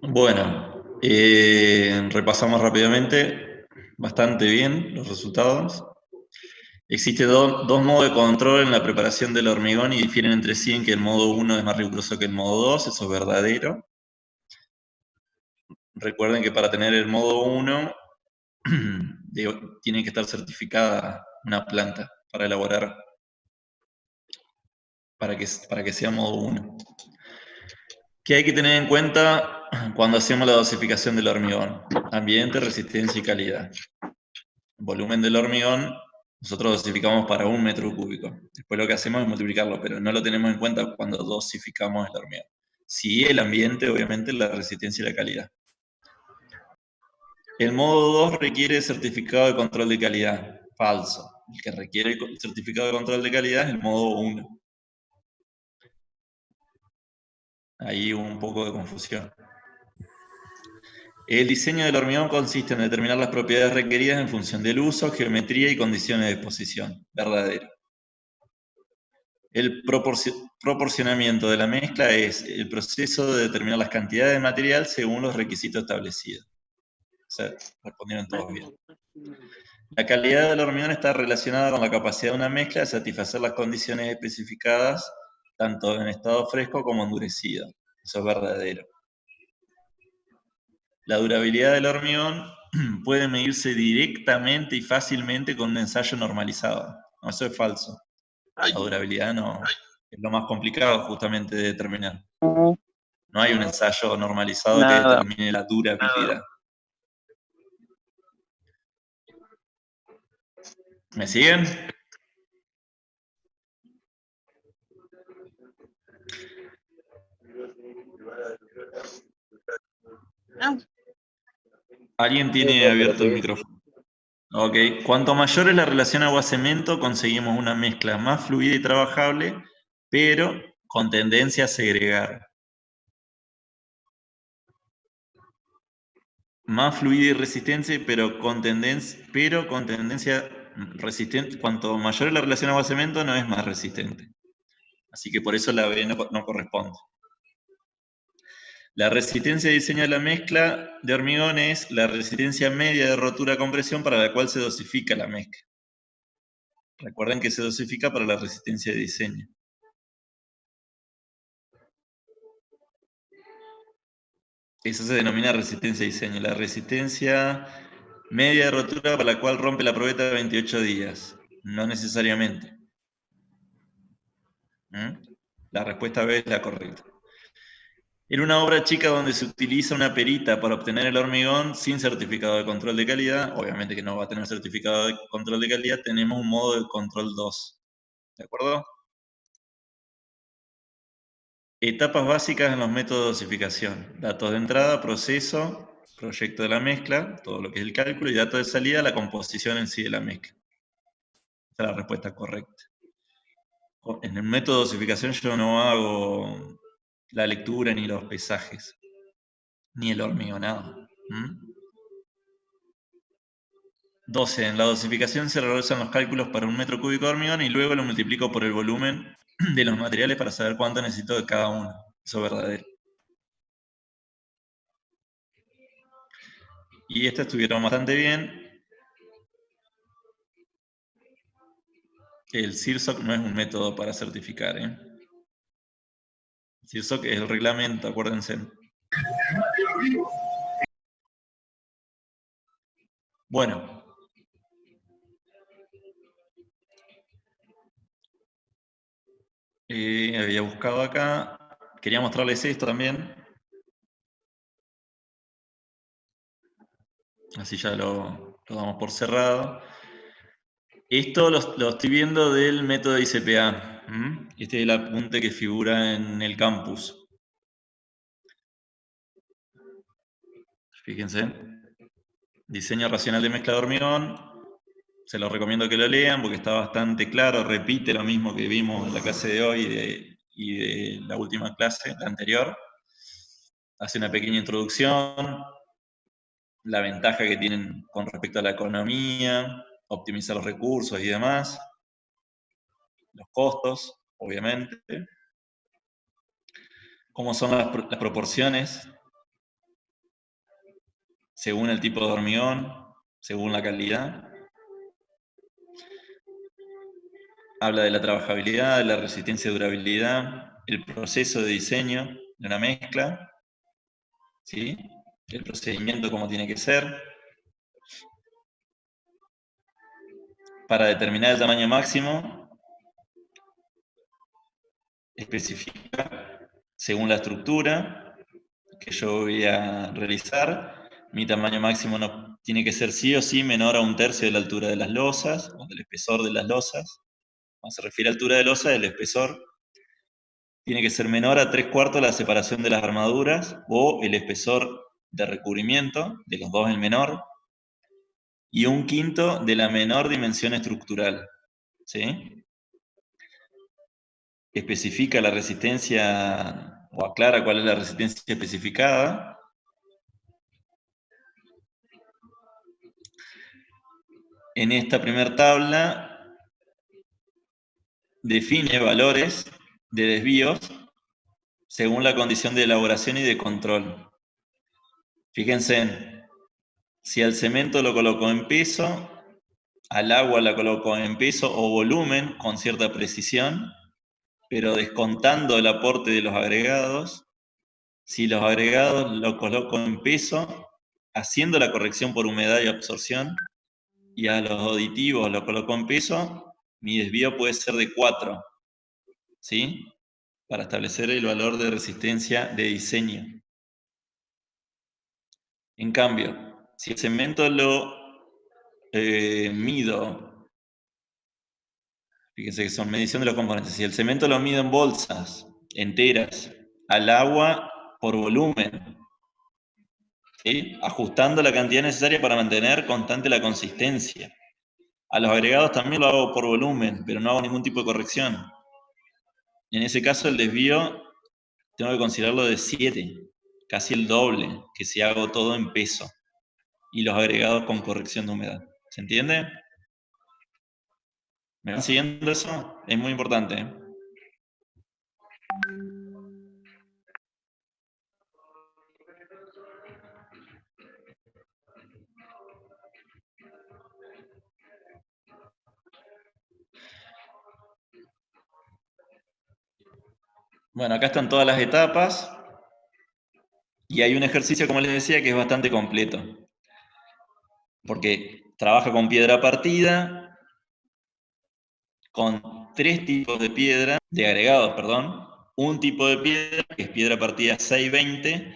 Bueno, repasamos rápidamente, bastante bien los resultados. Existen dos modos de control en la preparación del hormigón y difieren entre sí en que el modo 1 es más riguroso que el modo 2, eso es verdadero. Recuerden que para tener el modo 1 tiene que estar certificada una planta para elaborar, para que sea modo 1. ¿Qué hay que tener en cuenta cuando hacemos la dosificación del hormigón? Ambiente, resistencia y calidad. Volumen del hormigón, nosotros dosificamos para 1 metro cúbico. Después lo que hacemos es multiplicarlo, pero no lo tenemos en cuenta cuando dosificamos el hormigón. Sí, el ambiente, obviamente, la resistencia y la calidad. El modo 2 requiere certificado de control de calidad. Falso. El que requiere el certificado de control de calidad es el modo 1. Ahí hubo un poco de confusión. El diseño del hormigón consiste en determinar las propiedades requeridas en función del uso, geometría y condiciones de exposición. Verdadero. El proporcionamiento de la mezcla es el proceso de determinar las cantidades de material según los requisitos establecidos. O sea, respondieron todos bien. La calidad del hormigón está relacionada con la capacidad de una mezcla de satisfacer las condiciones especificadas, tanto en estado fresco como endurecido. Eso es verdadero. La durabilidad del hormigón puede medirse directamente y fácilmente con un ensayo normalizado. No, eso es falso. La durabilidad no es lo más complicado justamente de determinar. No hay un ensayo normalizado que determine la durabilidad. ¿Me siguen? ¿Alguien tiene abierto el micrófono? Ok. Cuanto mayor es la relación agua-cemento, conseguimos una mezcla más fluida y trabajable, pero con tendencia a segregar. Más fluida y resistente, pero con tendencia resistente. Cuanto mayor es la relación agua-cemento, no es más resistente. Así que por eso la B no corresponde. La resistencia de diseño de la mezcla de hormigón es la resistencia media de rotura a compresión para la cual se dosifica la mezcla. Recuerden que se dosifica para la resistencia de diseño. Eso se denomina resistencia de diseño. La resistencia media de rotura para la cual rompe la probeta de 28 días. No necesariamente. La respuesta B es la correcta. En una obra chica donde se utiliza una perita para obtener el hormigón sin certificado de control de calidad, obviamente que no va a tener certificado de control de calidad, tenemos un modo de control 2. ¿De acuerdo? Etapas básicas en los métodos de dosificación. Datos de entrada, proceso, proyecto de la mezcla, todo lo que es el cálculo, y datos de salida, la composición en sí de la mezcla. Esta es la respuesta correcta. En el método de dosificación yo no hago la lectura ni los pesajes, ni el hormigonado. 12. En la dosificación se realizan los cálculos para 1 metro cúbico de hormigón y luego lo multiplico por el volumen de los materiales para saber cuánto necesito de cada uno. Eso es verdadero. Y estas estuvieron bastante bien. El CIRSOC no es un método para certificar. CIRSOC es el reglamento, acuérdense. Bueno. Había buscado acá. Quería mostrarles esto también. Así ya lo damos por cerrado. Esto lo estoy viendo del método ICPA. Este es el apunte que figura en el campus. Fíjense. Diseño racional de mezcla de hormigón. Se los recomiendo que lo lean porque está bastante claro. Repite lo mismo que vimos en la clase de hoy y de la última clase, la anterior. Hace una pequeña introducción. La ventaja que tienen con respecto a la economía. optimizar los recursos y demás, los costos, obviamente, cómo son las proporciones según el tipo de hormigón, según la calidad. Habla de la trabajabilidad, de la resistencia y durabilidad, el proceso de diseño de una mezcla, ¿sí? El procedimiento como tiene que ser. Para determinar el tamaño máximo, especifica según la estructura que yo voy a realizar. Mi tamaño máximo no tiene que ser sí o sí menor a 1/3 de la altura de las losas, o del espesor de las losas. Cuando se refiere a altura de losa, el espesor tiene que ser menor a 3/4 de la separación de las armaduras, o el espesor de recubrimiento, de los dos el menor, y 1/5 de la menor dimensión estructural, ¿sí? Especifica la resistencia, o aclara cuál es la resistencia especificada. En esta primera tabla define valores de desvíos según la condición de elaboración y de control. Fíjense, si al cemento lo coloco en peso, al agua la coloco en peso o volumen con cierta precisión, pero descontando el aporte de los agregados. Si los agregados lo coloco en peso, haciendo la corrección por humedad y absorción, y a los aditivos lo coloco en peso, mi desvío puede ser de 4, ¿sí? Para establecer el valor de resistencia de diseño. En cambio, si el cemento lo mido, fíjense que son medición de los componentes, si el cemento lo mido en bolsas enteras, al agua por volumen, ¿sí? Ajustando la cantidad necesaria para mantener constante la consistencia. A los agregados también lo hago por volumen, pero no hago ningún tipo de corrección. En ese caso el desvío tengo que considerarlo de 7, casi el doble que si hago todo en peso y los agregados con corrección de humedad. ¿Se entiende? ¿Me van siguiendo eso? Es muy importante, ¿eh? Bueno, acá están todas las etapas y hay un ejercicio, como les decía, que es bastante completo, porque trabaja con piedra partida, con 3 tipos de piedra, de agregados, perdón, un tipo de piedra, que es piedra partida 620.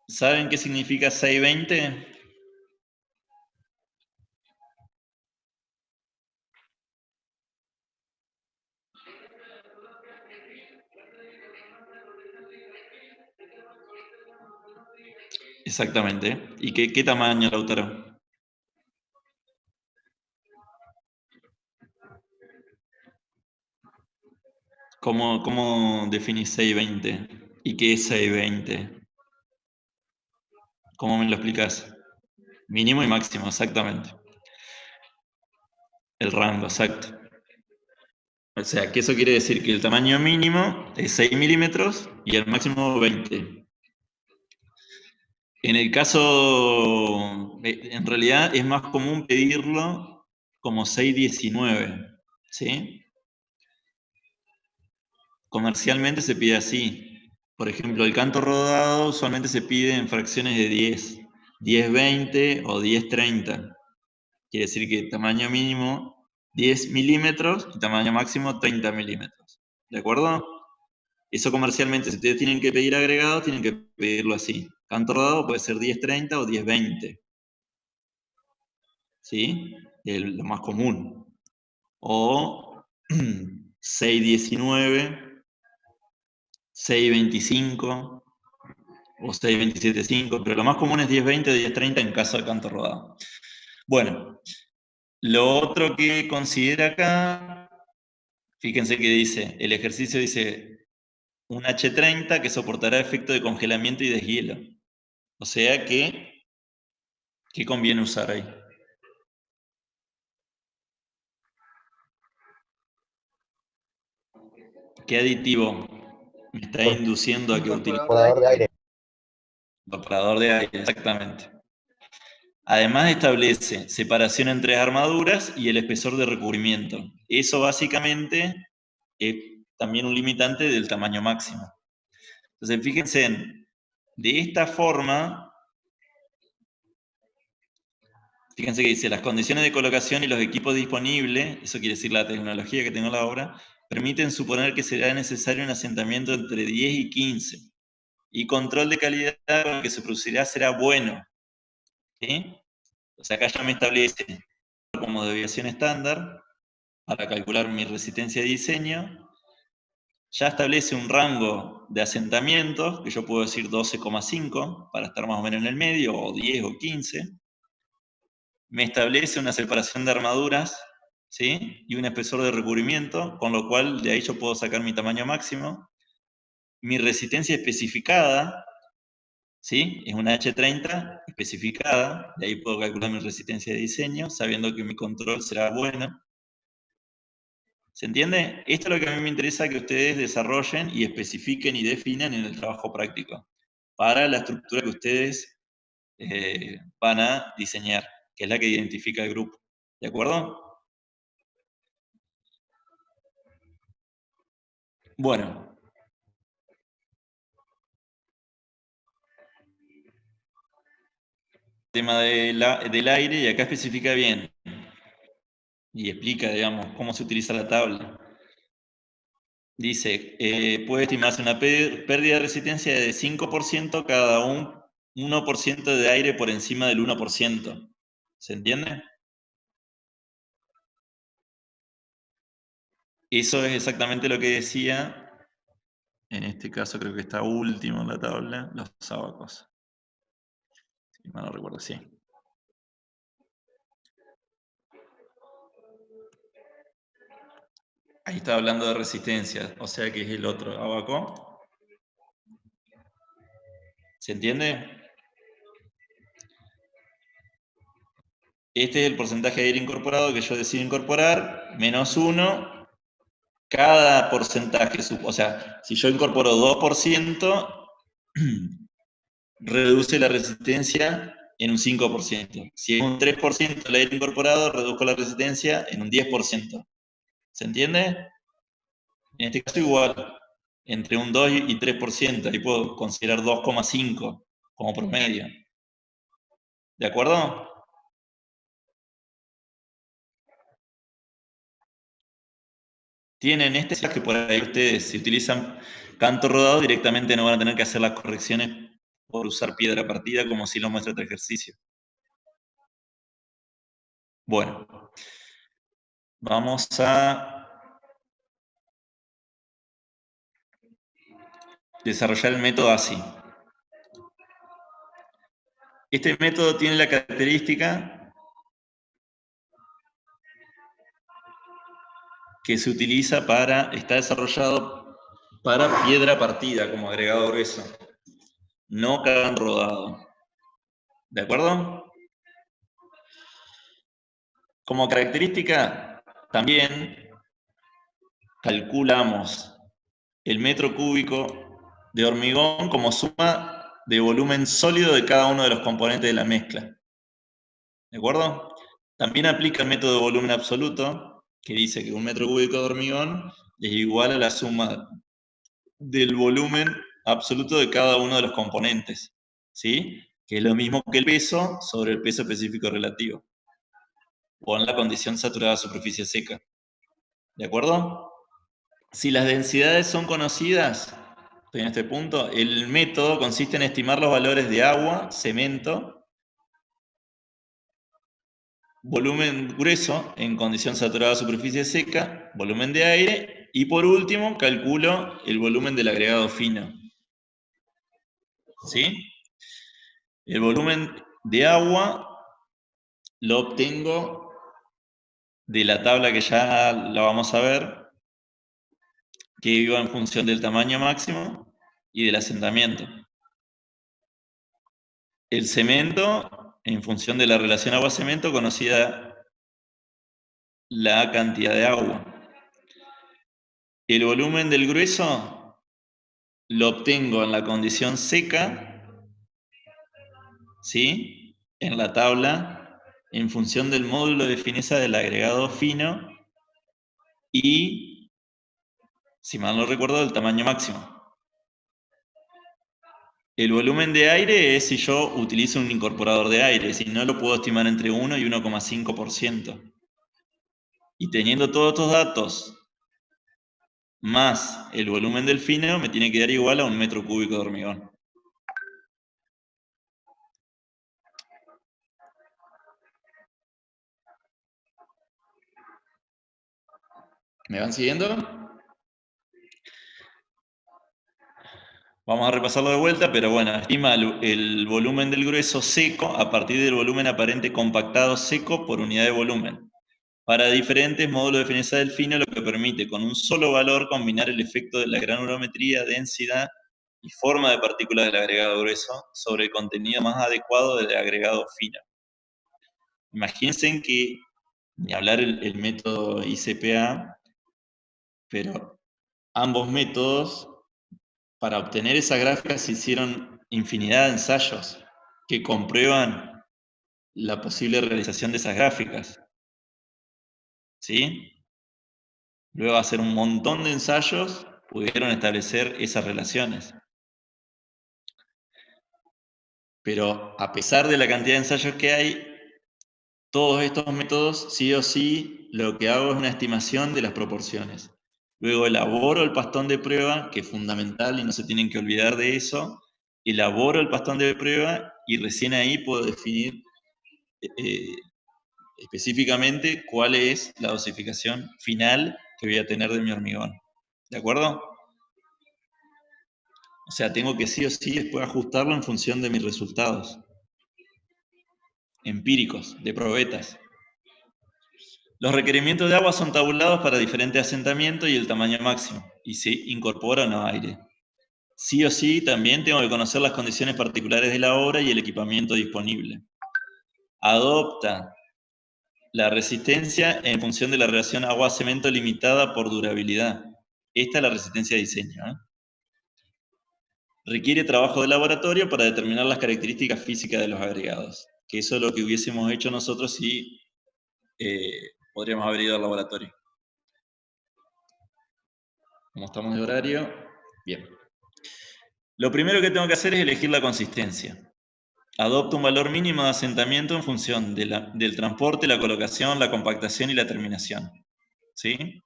¿Saben qué significa 620? Exactamente. ¿Y qué tamaño, Lautaro? ¿Cómo definís 620? ¿Y qué es 620? ¿Cómo me lo explicás? Mínimo y máximo, exactamente. El rango, exacto. O sea, que eso quiere decir que el tamaño mínimo es 6 milímetros y el máximo 20. En el caso, en realidad es más común pedirlo como 619, ¿sí? Comercialmente se pide así. Por ejemplo, el canto rodado usualmente se pide en fracciones de 10, 10-20 o 10-30. Quiere decir que tamaño mínimo 10 milímetros y tamaño máximo 30 milímetros. ¿De acuerdo? Eso comercialmente, si ustedes tienen que pedir agregados, tienen que pedirlo así. Canto rodado puede ser 10-30 o 10-20. ¿Sí? Lo más común. O 6-19, 6-25 o 6-27-5, pero lo más común es 10-20 o 10-30 en caso de canto rodado. Bueno, lo otro que considera acá, fíjense que dice, el ejercicio dice un H30 que soportará efecto de congelamiento y deshielo. O sea que, ¿qué conviene usar ahí? ¿Qué aditivo me está induciendo a que utilice? Incorporador de aire. Incorporador de aire, exactamente. Además establece separación entre armaduras y el espesor de recubrimiento. Eso básicamente es también un limitante del tamaño máximo. Entonces fíjense, de esta forma, fíjense que dice, las condiciones de colocación y los equipos disponibles, eso quiere decir la tecnología que tengo la obra, permiten suponer que será necesario un asentamiento entre 10 y 15. Y control de calidad con el que se producirá será bueno. ¿Sí? O sea, acá ya me establece como desviación estándar para calcular mi resistencia de diseño. Ya establece un rango de asentamientos, que yo puedo decir 12,5 para estar más o menos en el medio, o 10 o 15. Me establece una separación de armaduras, ¿sí? Y un espesor de recubrimiento, con lo cual de ahí yo puedo sacar mi tamaño máximo. Mi resistencia especificada, ¿sí? Es una H30 especificada, de ahí puedo calcular mi resistencia de diseño, sabiendo que mi control será bueno. ¿Se entiende? Esto es lo que a mí me interesa que ustedes desarrollen y especifiquen y definan en el trabajo práctico, para la estructura que ustedes van a diseñar, que es la que identifica el grupo. ¿De acuerdo? Bueno. Tema del aire, y acá especifica bien y explica, digamos, cómo se utiliza la tabla. Dice, puede estimarse una pérdida de resistencia de 5% cada 1% de aire por encima del 1%. ¿Se entiende? Eso es exactamente lo que decía, en este caso creo que está último en la tabla, los abacos. Si mal no recuerdo, sí. Ahí está hablando de resistencia, o sea que es el otro abaco. ¿Se entiende? Este es el porcentaje de aire incorporado que yo decido incorporar, menos 1. Cada porcentaje, o sea, si yo incorporo 2%, reduce la resistencia en un 5%. Si es un 3% el aire incorporado, reduzco la resistencia en un 10%. ¿Se entiende? En este caso igual, entre un 2 y 3%, ahí puedo considerar 2,5 como promedio. ¿De acuerdo? Tienen este que por ahí ustedes, si utilizan canto rodado, directamente no van a tener que hacer las correcciones por usar piedra partida, como si lo muestra este ejercicio. Bueno, vamos a desarrollar el método así. Este método tiene la característica que se utiliza está desarrollado para piedra partida como agregado grueso, no can rodado. ¿De acuerdo? Como característica, también calculamos el metro cúbico de hormigón como suma de volumen sólido de cada uno de los componentes de la mezcla. ¿De acuerdo? También aplica el método de volumen absoluto, que dice que un metro cúbico de hormigón es igual a la suma del volumen absoluto de cada uno de los componentes, ¿sí? Que es lo mismo que el peso sobre el peso específico relativo, o en la condición saturada superficie seca. ¿De acuerdo? Si las densidades son conocidas, estoy en este punto, el método consiste en estimar los valores de agua, cemento, volumen grueso en condición saturada superficie seca, volumen de aire, y por último calculo el volumen del agregado fino. ¿Sí? El volumen de agua lo obtengo de la tabla que ya la vamos a ver, que iba en función del tamaño máximo y del asentamiento. El cemento, en función de la relación agua-cemento, conocida la cantidad de agua. El volumen del grueso lo obtengo en la condición seca, ¿sí? En la tabla, en función del módulo de fineza del agregado fino y, si mal no recuerdo, del tamaño máximo. El volumen de aire es si yo utilizo un incorporador de aire, si no lo puedo estimar entre 1 y 1,5%. Y teniendo todos estos datos más el volumen del fino, me tiene que dar igual a 1 metro cúbico de hormigón. ¿Me van siguiendo? Vamos a repasarlo de vuelta, pero bueno, estima el volumen del grueso seco a partir del volumen aparente compactado seco por unidad de volumen. Para diferentes módulos de fineza del fino, lo que permite con un solo valor combinar el efecto de la granulometría, densidad y forma de partículas del agregado grueso sobre el contenido más adecuado del agregado fino. Imagínense que, ni hablar el método ICPA, pero ambos métodos, para obtener esa gráfica se hicieron infinidad de ensayos que comprueban la posible realización de esas gráficas. ¿Sí? Luego de hacer un montón de ensayos, pudieron establecer esas relaciones. Pero a pesar de la cantidad de ensayos que hay, todos estos métodos, sí o sí, lo que hago es una estimación de las proporciones. Luego elaboro el pastón de prueba, que es fundamental y no se tienen que olvidar de eso. Elaboro el pastón de prueba y recién ahí puedo definir específicamente cuál es la dosificación final que voy a tener de mi hormigón. ¿De acuerdo? O sea, tengo que sí o sí después ajustarlo en función de mis resultados empíricos, de probetas. Los requerimientos de agua son tabulados para diferentes asentamientos y el tamaño máximo, y se incorpora o no aire. Sí o sí, también tengo que conocer las condiciones particulares de la obra y el equipamiento disponible. Adopta la resistencia en función de la relación agua-cemento limitada por durabilidad. Esta es la resistencia de diseño. Requiere trabajo de laboratorio para determinar las características físicas de los agregados, que eso es lo que hubiésemos hecho nosotros si podríamos haber ido al laboratorio. Como estamos de horario, bien. Lo primero que tengo que hacer es elegir la consistencia. Adopto un valor mínimo de asentamiento en función del transporte, la colocación, la compactación y la terminación. ¿Sí?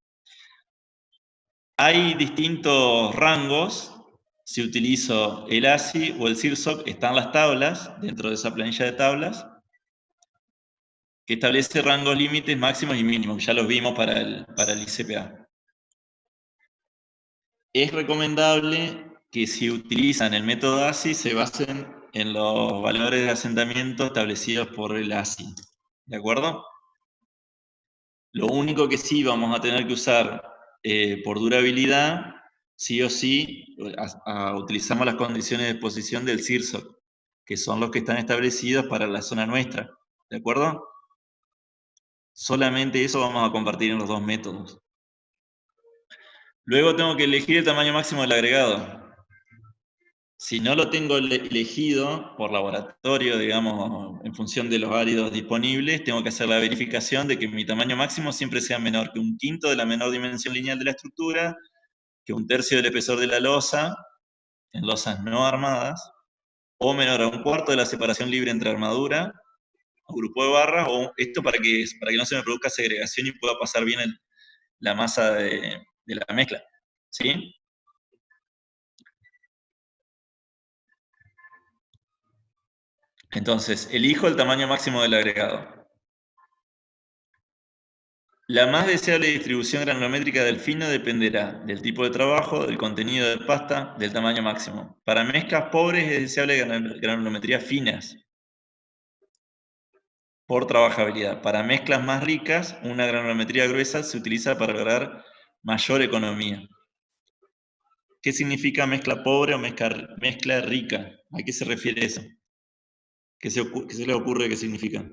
Hay distintos rangos. Si utilizo el ASI o el CIRSOC, están las tablas, dentro de esa planilla de tablas, que establece rangos límites máximos y mínimos, ya los vimos para el ICPA. Es recomendable que si utilizan el método ASI se basen en los valores de asentamiento establecidos por el ASI. ¿De acuerdo? Lo único que sí vamos a tener que usar por durabilidad, sí o sí, utilizamos las condiciones de exposición del CIRSOC, que son los que están establecidos para la zona nuestra. ¿De acuerdo? Solamente eso vamos a compartir en los dos métodos. Luego tengo que elegir el tamaño máximo del agregado. Si no lo tengo elegido por laboratorio, digamos, en función de los áridos disponibles, tengo que hacer la verificación de que mi tamaño máximo siempre sea menor que 1/5 de la menor dimensión lineal de la estructura, que 1/3 del espesor de la losa, en losas no armadas, o menor a 1/4 de la separación libre entre armadura o grupo de barras, o esto para que no se me produzca segregación y pueda pasar bien la masa de la mezcla. ¿Sí? Entonces, elijo el tamaño máximo del agregado. La más deseable distribución granulométrica del fino dependerá del tipo de trabajo, del contenido de pasta, del tamaño máximo. Para mezclas pobres es deseable granulometrías finas por trabajabilidad. Para mezclas más ricas, una granulometría gruesa se utiliza para lograr mayor economía. ¿Qué significa mezcla pobre o mezcla rica? ¿A qué se refiere eso? ¿Qué se le ocurre que significa?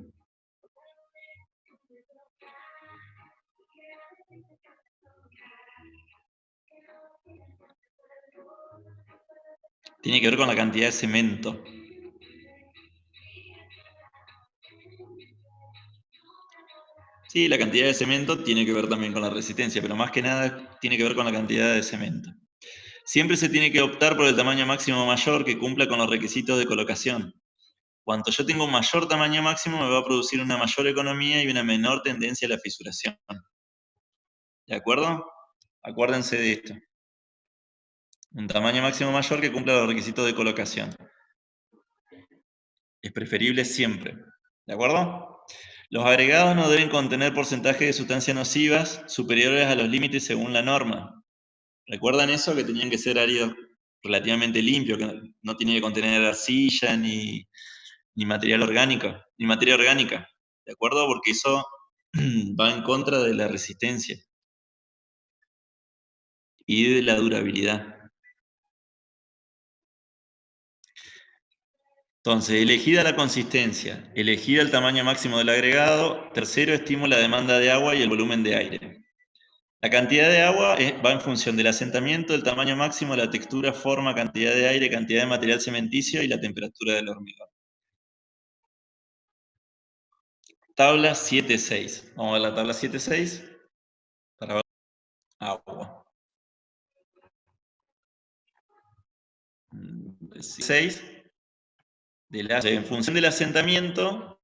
Tiene que ver con la cantidad de cemento. Sí, la cantidad de cemento tiene que ver también con la resistencia, pero más que nada tiene que ver con la cantidad de cemento. Siempre se tiene que optar por el tamaño máximo mayor que cumpla con los requisitos de colocación. Cuanto yo tengo un mayor tamaño máximo, me va a producir una mayor economía y una menor tendencia a la fisuración. ¿De acuerdo? Acuérdense de esto. Un tamaño máximo mayor que cumpla los requisitos de colocación. Es preferible siempre. ¿De acuerdo? Los agregados no deben contener porcentajes de sustancias nocivas superiores a los límites según la norma. ¿Recuerdan eso? Que tenían que ser áridos relativamente limpios, que no tenía que contener arcilla ni material orgánico, ni materia orgánica. ¿De acuerdo? Porque eso va en contra de la resistencia y de la durabilidad. Entonces, elegida la consistencia, elegida el tamaño máximo del agregado, tercero, estimo la demanda de agua y el volumen de aire. La cantidad de agua va en función del asentamiento, el tamaño máximo, la textura, forma, cantidad de aire, cantidad de material cementicio y la temperatura del hormigón. Tabla 7.6. Vamos a ver la tabla 7.6 para ver agua. 6 en función del asentamiento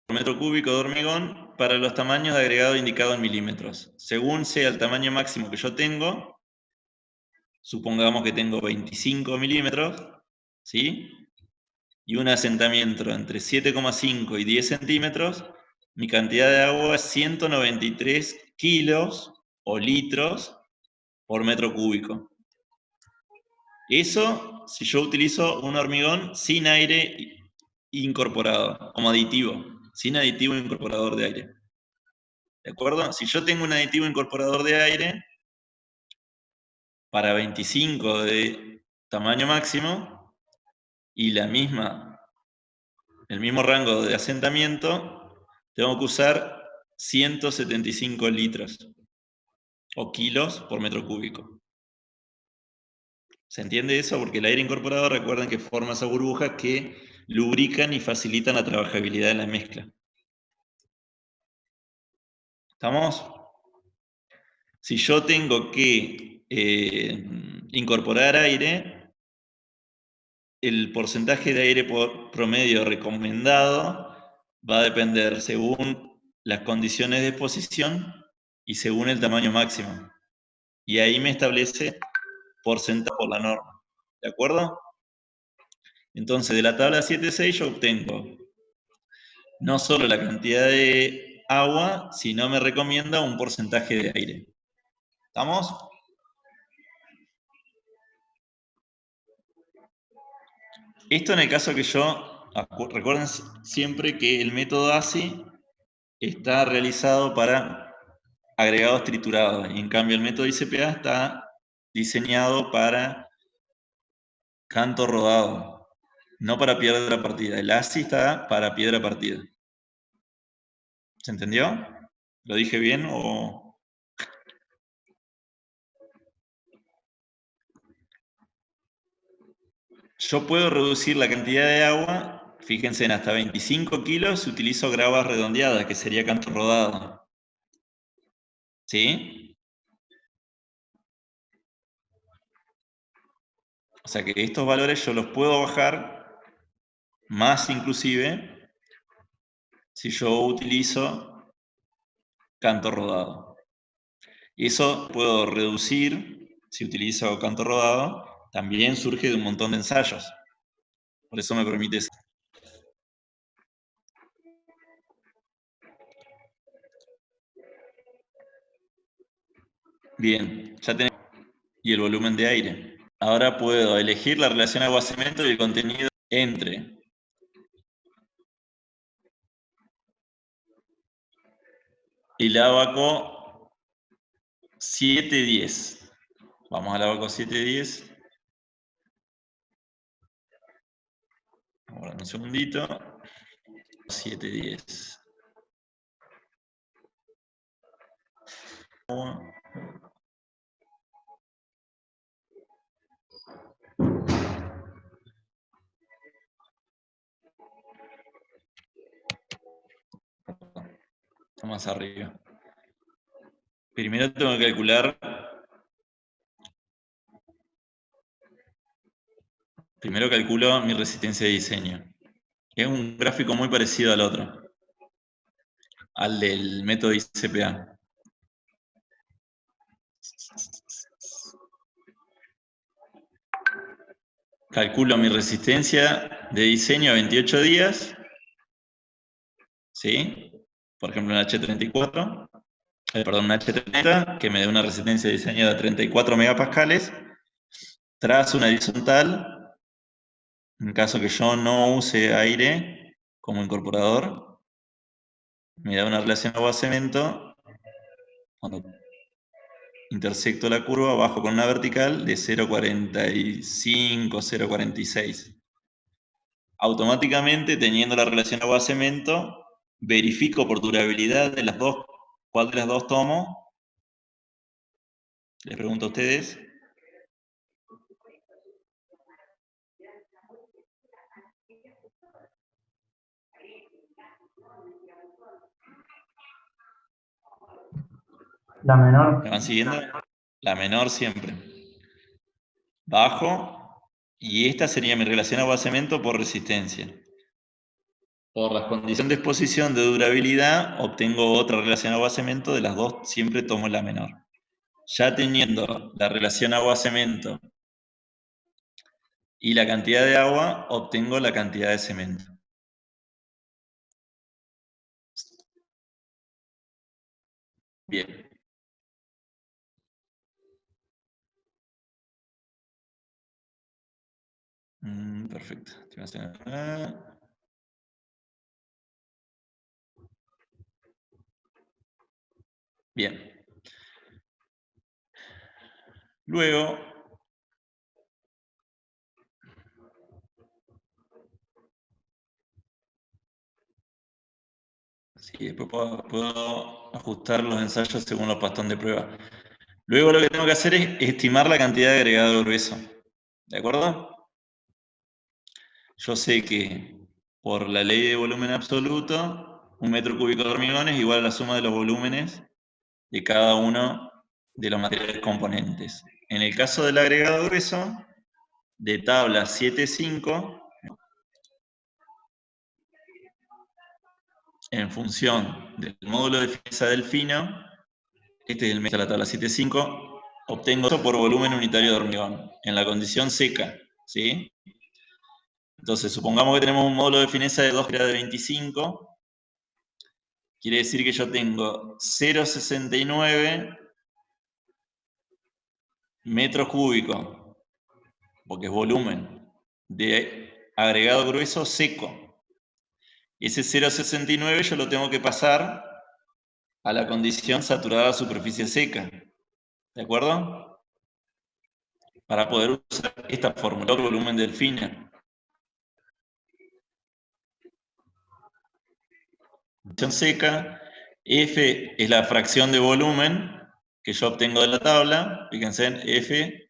por metro cúbico de hormigón para los tamaños de agregado indicado en milímetros. Según sea el tamaño máximo que yo tengo, supongamos que tengo 25 milímetros, ¿sí? Y un asentamiento entre 7,5 y 10 centímetros, mi cantidad de agua es 193 kilos o litros por metro cúbico. Eso si yo utilizo un hormigón sin aire incorporado, como aditivo, sin aditivo incorporador de aire. ¿De acuerdo? Si yo tengo un aditivo incorporador de aire para 25 de tamaño máximo y el mismo rango de asentamiento, tengo que usar 175 litros o kilos por metro cúbico. ¿Se entiende eso? Porque el aire incorporado, recuerden que forma esa burbuja que lubrican y facilitan la trabajabilidad de la mezcla. ¿Estamos? Si yo tengo que incorporar aire, el porcentaje de aire por promedio recomendado va a depender según las condiciones de exposición y según el tamaño máximo. Y ahí me establece porcentaje por la norma. ¿De acuerdo? Entonces, de la tabla 7.6 yo obtengo no solo la cantidad de agua, sino me recomienda un porcentaje de aire. ¿Estamos? Esto en el caso que yo, recuerden siempre que el método ASI está realizado para agregados triturados, y en cambio el método ICPA está diseñado para canto rodado, no para piedra partida. El ASI está para piedra partida. ¿Se entendió? ¿Lo dije bien o...? Yo puedo reducir la cantidad de agua, fíjense, en hasta 25 kilos utilizo gravas redondeadas, que sería canto rodado. ¿Sí? O sea que estos valores yo los puedo bajar, más inclusive, si yo utilizo canto rodado. Y eso puedo reducir, si utilizo canto rodado, también surge de un montón de ensayos. Por eso me permite... Bien, ya tenemos... Y el volumen de aire. Ahora puedo elegir la relación agua-cemento y el contenido entre el abaco 710. Vamos al abaco 710. Ahora un segundito. 710. Está más arriba. Primero tengo que calcular. Primero calculo mi resistencia de diseño. Es un gráfico muy parecido al otro, al del método ICPA. Calculo mi resistencia de diseño a 28 días, ¿sí? Por ejemplo, un H34, perdón, un H30, que me dé una resistencia de diseño de 34 megapascales, trazo una horizontal, en caso que yo no use aire como incorporador, me da una relación agua-cemento, cuando intersecto la curva, bajo con una vertical de 0,45, 0,46. Automáticamente, teniendo la relación agua-cemento, verifico por durabilidad de las dos, cuál de las dos tomo. Les pregunto a ustedes. La menor. ¿Me van siguiendo? La menor siempre. Bajo, y esta sería mi relación agua-cemento por resistencia. Por la condición de exposición de durabilidad, obtengo otra relación agua-cemento, de las dos siempre tomo la menor. Ya teniendo la relación agua-cemento y la cantidad de agua, obtengo la cantidad de cemento. Bien. Perfecto. Bien. Luego, sí, después puedo ajustar los ensayos según los patrones de prueba. Luego lo que tengo que hacer es estimar la cantidad de agregado grueso. ¿De acuerdo? Yo sé que por la ley de volumen absoluto, un metro cúbico de hormigón es igual a la suma de los volúmenes de cada uno de los materiales componentes. En el caso del agregado grueso, de tabla 7.5, en función del módulo de fineza del fino, este es el método de la tabla 7.5, obtengo eso por volumen unitario de hormigón, en la condición seca, ¿sí? Entonces, supongamos que tenemos un módulo de fineza de 2 grados de 25, quiere decir que yo tengo 0,69 metros cúbicos, porque es volumen, de agregado grueso seco. Ese 0,69 yo lo tengo que pasar a la condición saturada superficie seca. ¿De acuerdo? Para poder usar esta fórmula, el volumen del fino. Condición seca, F es la fracción de volumen que yo obtengo de la tabla. Fíjense en F,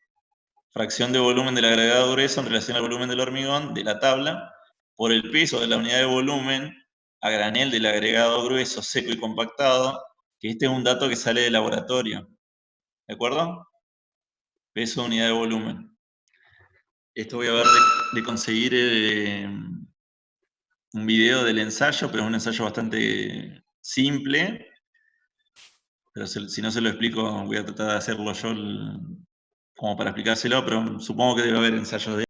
fracción de volumen del agregado grueso en relación al volumen del hormigón de la tabla, por el peso de la unidad de volumen a granel del agregado grueso, seco y compactado, que este es un dato que sale del laboratorio. ¿De acuerdo? Peso de unidad de volumen. Esto voy a ver de conseguir un video del ensayo, pero es un ensayo bastante simple. Pero si no se lo explico, voy a tratar de hacerlo yo como para explicárselo, pero supongo que debe haber ensayos de